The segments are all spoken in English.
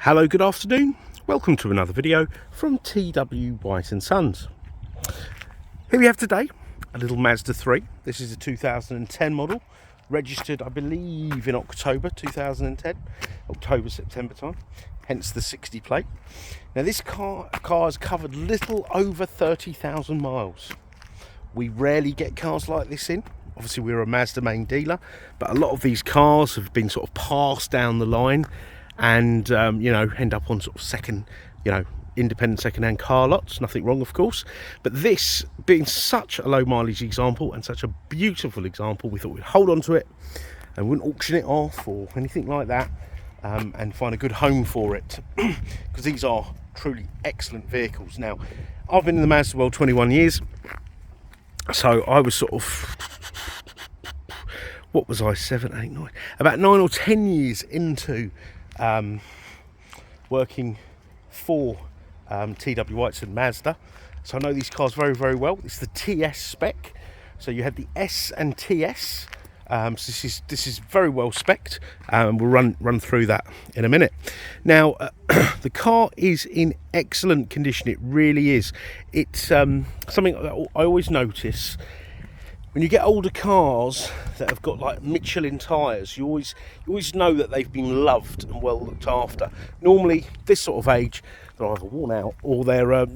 Hello, good afternoon. Welcome to another video from T.W White Sons. Here we have today a little Mazda 3. This is a 2010 model, registered I believe in October 2010, September time, hence the 60 plate. Now this car has covered little over 30,000 miles. We rarely get cars like this in. Obviously we're a Mazda main dealer, but a lot of these cars have been sort of passed down the line and end up on sort of second, independent second-hand car lots. Nothing wrong, of course, but this being such a low mileage example and such a beautiful example, we thought we'd hold on to it and wouldn't auction it off or anything like that, and find a good home for it because these are truly excellent vehicles. Now, I've been in the Mazda world 21 years, so I was sort of, what was I, 7, 8, 9, about 9 or 10 years into working for T.W White Sons Mazda, so I know these cars very, very well. It's the TS spec, so you have the S and TS. So this is very well spec'd. We'll run through that in a minute. Now, the car is in excellent condition. It really is. It's something that I always notice. When you get older cars that have got like Michelin tyres, you always know that they've been loved and well looked after. Normally, this sort of age, they're either worn out or they're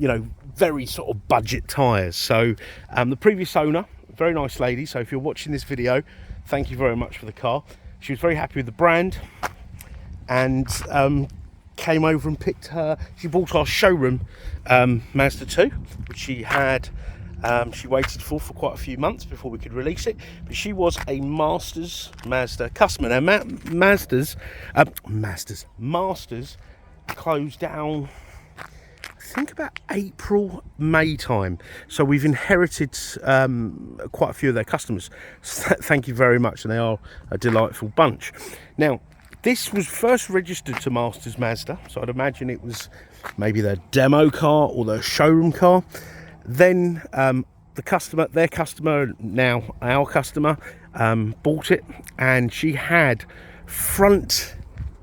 very sort of budget tyres. So the previous owner, very nice lady. So if you're watching this video, thank you very much for the car. She was very happy with the brand and came over and picked her. She bought our showroom Mazda 2, which she had. She waited for quite a few months before we could release it, but she was a Masters Mazda customer. Now, Masters closed down, I think, about April, May time. So we've inherited quite a few of their customers. So thank you very much, and they are a delightful bunch. Now, this was first registered to Masters Mazda, so I'd imagine it was maybe their demo car or their showroom car. Then their customer, now our customer, bought it, and she had front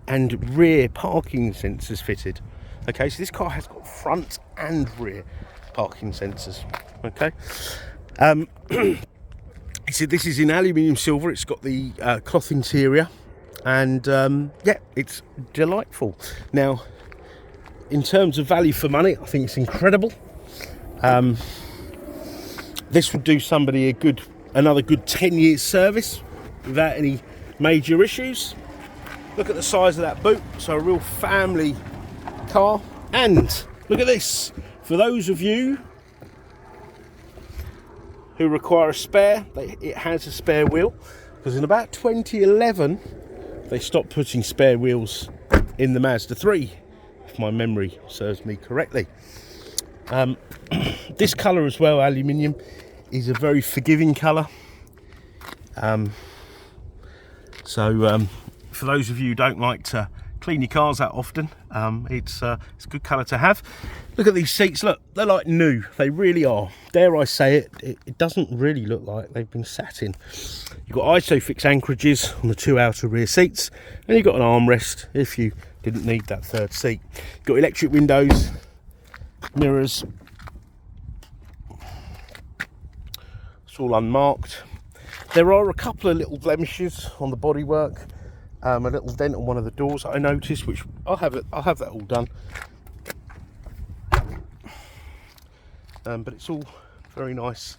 and rear parking sensors fitted. Okay, so this car has got front and rear parking sensors. Okay, so this is in aluminium silver. It's got the cloth interior, and yeah, it's delightful. Now, in terms of value for money, I think it's incredible. This would do somebody another good 10 years service without any major issues. Look at the size of that boot, so a real family car. And look at this, for those of you who require a spare, it has a spare wheel, because in about 2011 they stopped putting spare wheels in the Mazda 3, if my memory serves me correctly. This colour as well, aluminium, is a very forgiving colour. So for those of you who don't like to clean your cars that often, it's a good colour to have. Look at these seats. Look, they're like new. They really are. Dare I say it, it doesn't really look like they've been sat in. You've got ISOFIX anchorages on the two outer rear seats, and you've got an armrest if you didn't need that third seat. You've got electric windows, mirrors. It's all unmarked. There are a couple of little blemishes on the bodywork, a little dent on one of the doors I noticed, which I'll have that all done. But it's all very nice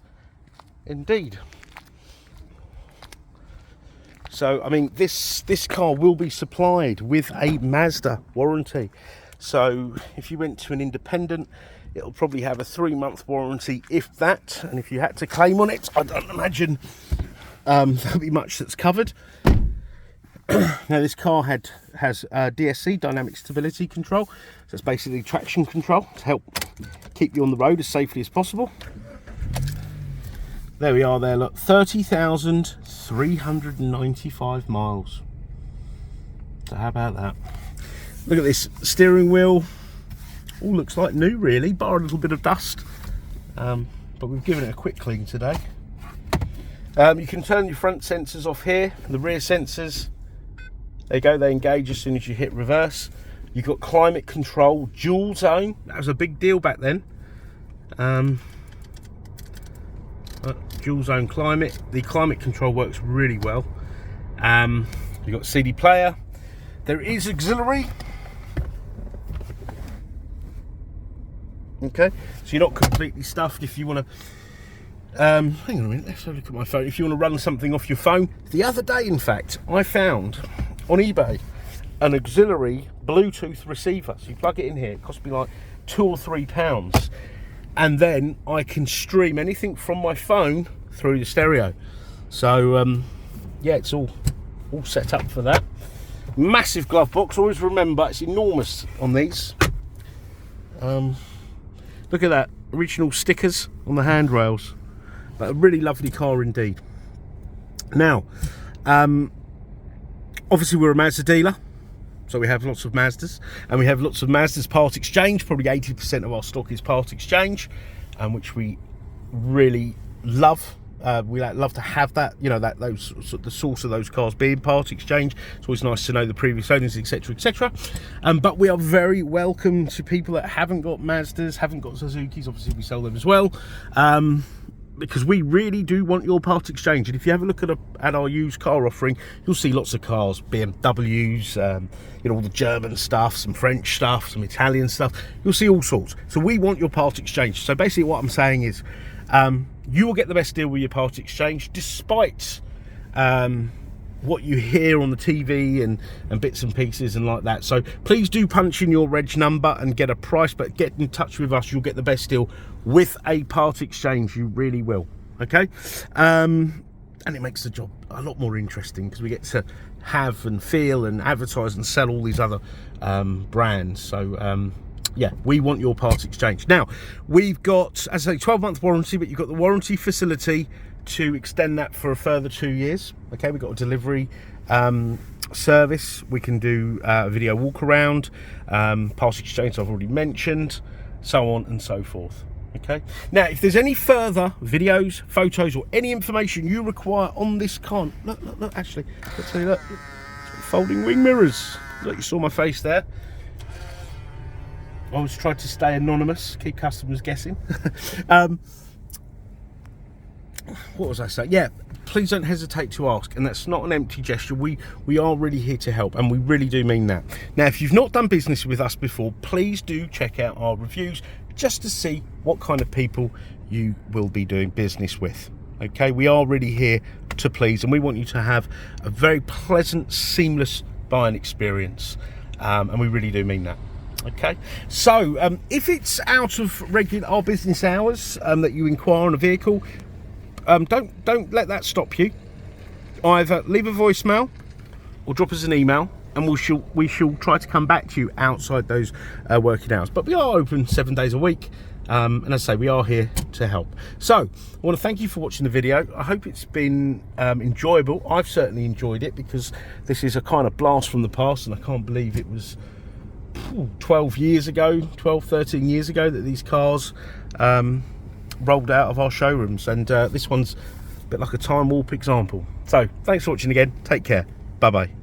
indeed. So I mean, this car will be supplied with a Mazda warranty. So if you went to an independent, it'll probably have a 3-month warranty, if that. And if you had to claim on it, I don't imagine there'll be much that's covered. Now, this car has DSC, dynamic stability control. So it's basically traction control to help keep you on the road as safely as possible. There we are there, look, 30,395 miles. So how about that? Look at this steering wheel. All looks like new, really, bar a little bit of dust. But we've given it a quick clean today. You can turn your front sensors off here, the rear sensors. There you go, they engage as soon as you hit reverse. You've got climate control, dual zone. That was a big deal back then. Dual zone climate. The climate control works really well. You've got CD player. There is auxiliary. Okay, so you're not completely stuffed if you want to. Hang on a minute, let's have a look at my phone. If you want to run something off your phone. The other day, in fact, I found on eBay an auxiliary Bluetooth receiver. So you plug it in here, it cost me like £2 or £3. And then I can stream anything from my phone through the stereo. So, yeah, it's all set up for that. Massive glove box. Always remember, it's enormous on these. Look at that, original stickers on the handrails. But a really lovely car indeed. Now, obviously we're a Mazda dealer, so we have lots of Mazdas, and we have lots of Mazdas part exchange. Probably 80% of our stock is part exchange, which we really love. We love to have that, you know, the source of those cars being part exchange. It's always nice to know the previous owners, etc., etc. But we are very welcome to people that haven't got Mazdas, haven't got Suzukis. Obviously, we sell them as well, because we really do want your part exchange. And if you have a look at our used car offering, you'll see lots of cars, BMWs, you know, all the German stuff, some French stuff, some Italian stuff. You'll see all sorts. So we want your part exchange. So basically, what I'm saying is, you will get the best deal with your part exchange, despite what you hear on the TV and bits and pieces and like that. So please do punch in your reg number and get a price, but get in touch with us. You'll get the best deal with a part exchange. You really will. Okay, and it makes the job a lot more interesting because we get to have and feel and advertise and sell all these other brands. So yeah, we want your part exchange. Now, we've got, as I say, 12-month warranty, but you've got the warranty facility to extend that for a further 2 years. Okay, we've got a delivery service. We can do a video walk around, part exchange I've already mentioned, so on and so forth. Okay, now if there's any further videos, photos, or any information you require on this car, look, actually, let's say, look, folding wing mirrors. Look, you saw my face there. I always try to stay anonymous, keep customers guessing. What was I saying? Yeah, please don't hesitate to ask, and that's not an empty gesture. We are really here to help, and we really do mean that. Now, if you've not done business with us before, please do check out our reviews just to see what kind of people you will be doing business with. Okay, we are really here to please, and we want you to have a very pleasant, seamless buying experience, and we really do mean that. Okay, so if it's out of our business hours that you inquire on a vehicle, don't let that stop you. Either leave a voicemail or drop us an email, and we shall try to come back to you outside those working hours. But we are open 7 days a week, and as I say, we are here to help. So I want to thank you for watching the video. I hope it's been enjoyable. I've certainly enjoyed it, because this is a kind of blast from the past, and I can't believe it was 12 years ago, 13 years ago that these cars rolled out of our showrooms, and this one's a bit like a time warp example. So thanks for watching again. Take care. Bye bye.